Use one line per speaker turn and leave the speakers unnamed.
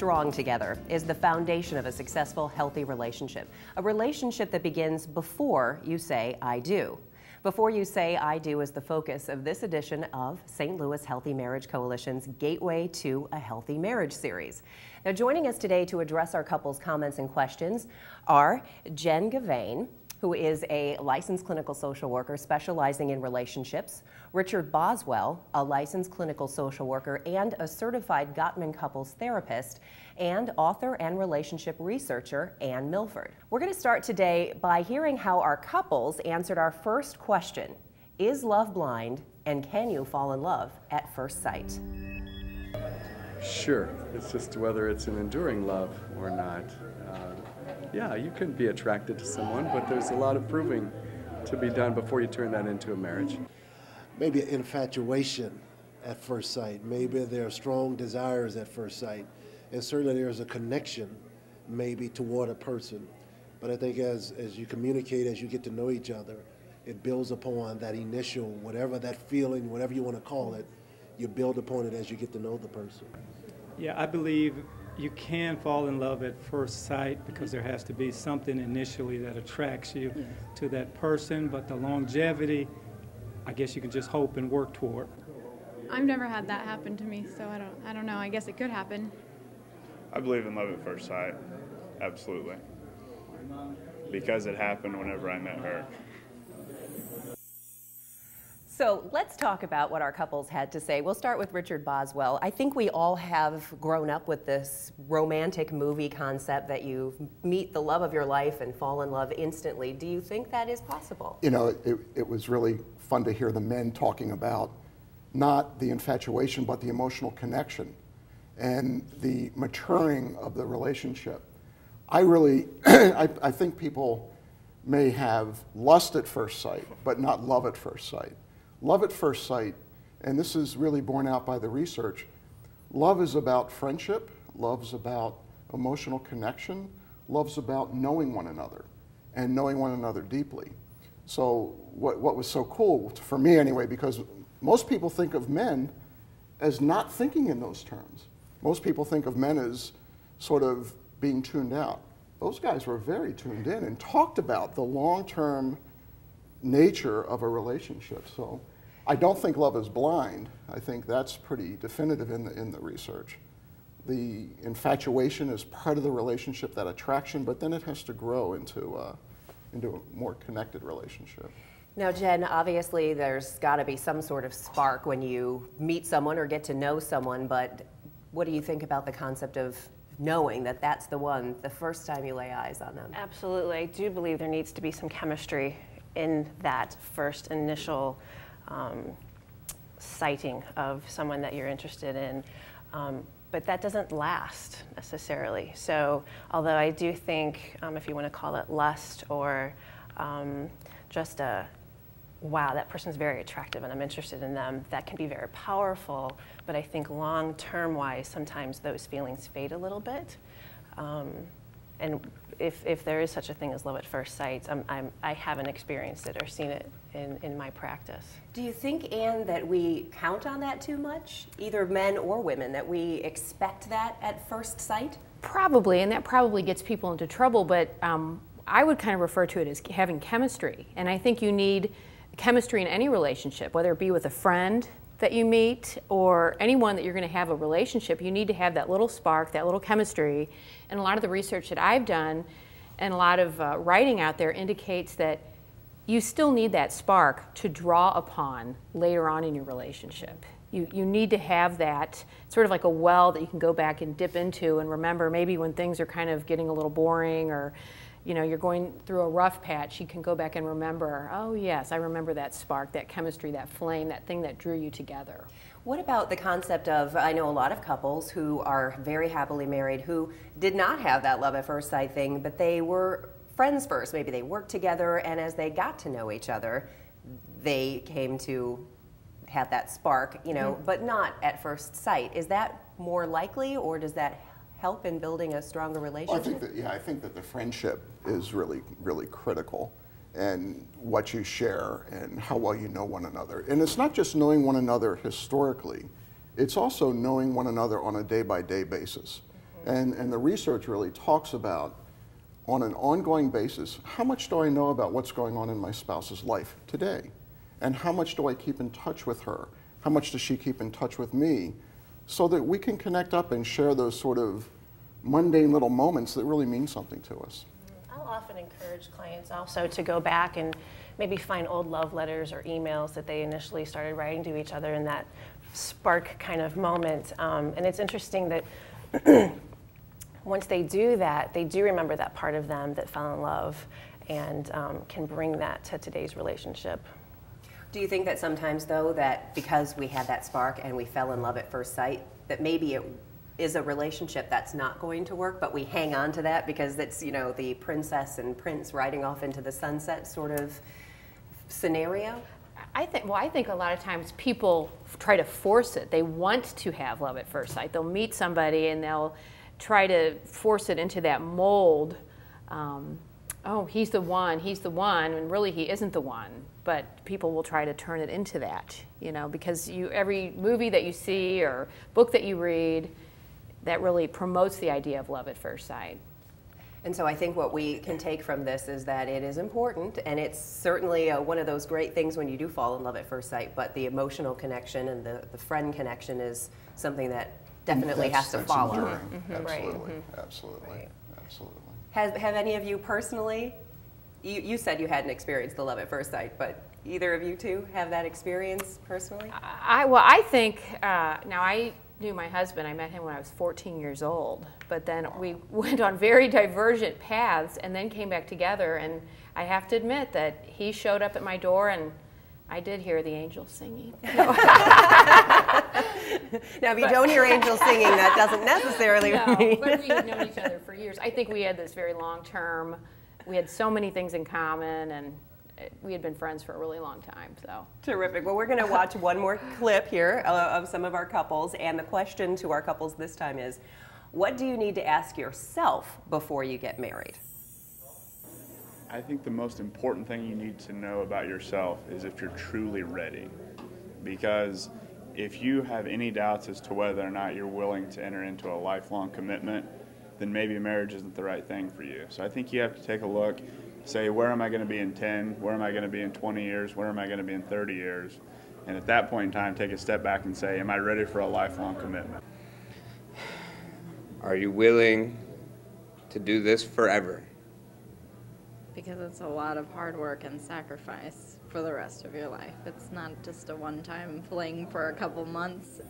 strong together is the foundation of a successful, healthy relationship. A relationship that begins before you say, I do. Before You Say I Do is the focus of this edition of St. Louis Healthy Marriage Coalition's Gateway to a Healthy Marriage series. Now, joining us today to address our couple's comments and questions are Jen Gavain, who is a licensed clinical social worker specializing in relationships, Richard Boswell, a licensed clinical social worker and a certified Gottman couples therapist, and author and relationship researcher Ann Milford. We're going to start today by hearing how our couples answered our first question: is love blind, and can you fall in love at first sight?
Sure, it's just whether it's an enduring love or not. Yeah, you can be attracted to someone, but there's a lot of proving to be done before you turn that into a marriage.
Maybe an infatuation at first sight. Maybe there are strong desires at first sight. And certainly there's a connection maybe toward a person. But I think as you communicate, as you get to know each other, it builds upon that initial, whatever that feeling, whatever you want to call it, you build upon it as you get to know the person.
Yeah, I believe you can fall in love at first sight because there has to be something initially that attracts you to that person, but the longevity, I guess you can just hope and work toward.
I've never had that happen to me, so I don't know. I guess it could happen.
I believe in love at first sight, absolutely, because it happened whenever I met her.
So let's talk about what our couples had to say. We'll start with Richard Boswell. I think we all have grown up with this romantic movie concept that you meet the love of your life and fall in love instantly. Do you think that is possible?
You know, it was really fun to hear the men talking about not the infatuation, but the emotional connection and the maturing of the relationship. I really, I think people may have lust at first sight, but not love at first sight. Love at first sight, and this is really borne out by the research, love is about friendship, love's about emotional connection, love's about knowing one another, and knowing one another deeply. So what was so cool, for me anyway, because most people think of men as not thinking in those terms. Most people think of men as sort of being tuned out. Those guys were very tuned in and talked about the long-term nature of a relationship. So I don't think love is blind. I think that's pretty definitive in the research. The infatuation is part of the relationship, that attraction, but then it has to grow into a more connected relationship.
Now, Jen, obviously there's got to be some sort of spark when you meet someone or get to know someone, but what do you think about the concept of knowing that that's the one the first time you lay eyes on them?
Absolutely. I do believe there needs to be some chemistry in that first initial sighting of someone that you're interested in. But that doesn't last necessarily. So although I do think, if you want to call it lust or just a, wow, that person's very attractive and I'm interested in them, that can be very powerful. But I think long-term wise, sometimes those feelings fade a little bit. And if there is such a thing as love at first sight, I haven't experienced it or seen it in my practice.
Do you think, Anne, that we count on that too much, either men or women, that we expect that at first sight?
Probably, and that probably gets people into trouble, but I would kind of refer to it as having chemistry. And I think you need chemistry in any relationship, whether it be with a friend that you meet or anyone that you're going to have a relationship. You need to have that little spark, that little chemistry. And a lot of the research that I've done and a lot of writing out there indicates that you still need that spark to draw upon later on in your relationship. You need to have that sort of like a well that you can go back and dip into and remember maybe when things are kind of getting a little boring or you're going through a rough patch, you can go back and remember, oh yes, I remember that spark, that chemistry, that flame, that thing that drew you together.
What about the concept of, I know a lot of couples who are very happily married who did not have that love at first sight thing, but they were friends first. Maybe they worked together, and as they got to know each other, they came to have that spark, but not at first sight. Is that more likely, or does that help in building a stronger relationship?
Well, I think that the friendship is really, really critical, and what you share and how well you know one another. And it's not just knowing one another historically, it's also knowing one another on a day-by-day basis. And the research really talks about, on an ongoing basis, how much do I know about what's going on in my spouse's life today? And how much do I keep in touch with her? How much does she keep in touch with me? So that we can connect up and share those sort of mundane little moments that really mean something to us.
I'll often encourage clients also to go back and maybe find old love letters or emails that they initially started writing to each other in that spark kind of moment. And it's interesting that once they do that, they do remember that part of them that fell in love and can bring that to today's relationship.
Do you think that sometimes, though, that because we had that spark and we fell in love at first sight, that maybe it is a relationship that's not going to work, but we hang on to that because it's, you know, the princess and prince riding off into the sunset sort of scenario?
I think a lot of times people try to force it. They want to have love at first sight. They'll meet somebody and they'll try to force it into that mold. Oh, he's the one, and really he isn't the one. But people will try to turn it into that, you know, because every movie that you see or book that you read, that really promotes the idea of love at first sight.
And so I think what we can take from this is that it is important, and it's certainly one of those great things when you do fall in love at first sight, but the emotional connection and the friend connection is something that definitely has to follow.
Mm-hmm. Absolutely,
right.
Absolutely,
right.
Absolutely.
Have any of you personally, you said you hadn't experienced the love at first sight, but either of you two have that experience personally?
I think, now I knew my husband, I met him when I was 14 years old, but then we went on very divergent paths and then came back together, and I have to admit that he showed up at my door and I did hear the angels singing.
Now, if you don't hear angels singing, that doesn't necessarily mean.
But we had known each other for years. I think we had this very long term, we had so many things in common, and we had been friends for a really long time. So
terrific. Well, we're going to watch one more clip here of some of our couples, and the question to our couples this time is, what do you need to ask yourself before you get married?
I think the most important thing you need to know about yourself is if you're truly ready. Because if you have any doubts as to whether or not you're willing to enter into a lifelong commitment, then maybe marriage isn't the right thing for you. So I think you have to take a look, say, where am I going to be in 10? Where am I going to be in 20 years? Where am I going to be in 30 years? And at that point in time, take a step back and say, am I ready for a lifelong commitment?
Are you willing to do this forever?
Because it's a lot of hard work and sacrifice for the rest of your life. It's not just a one-time fling for a couple months.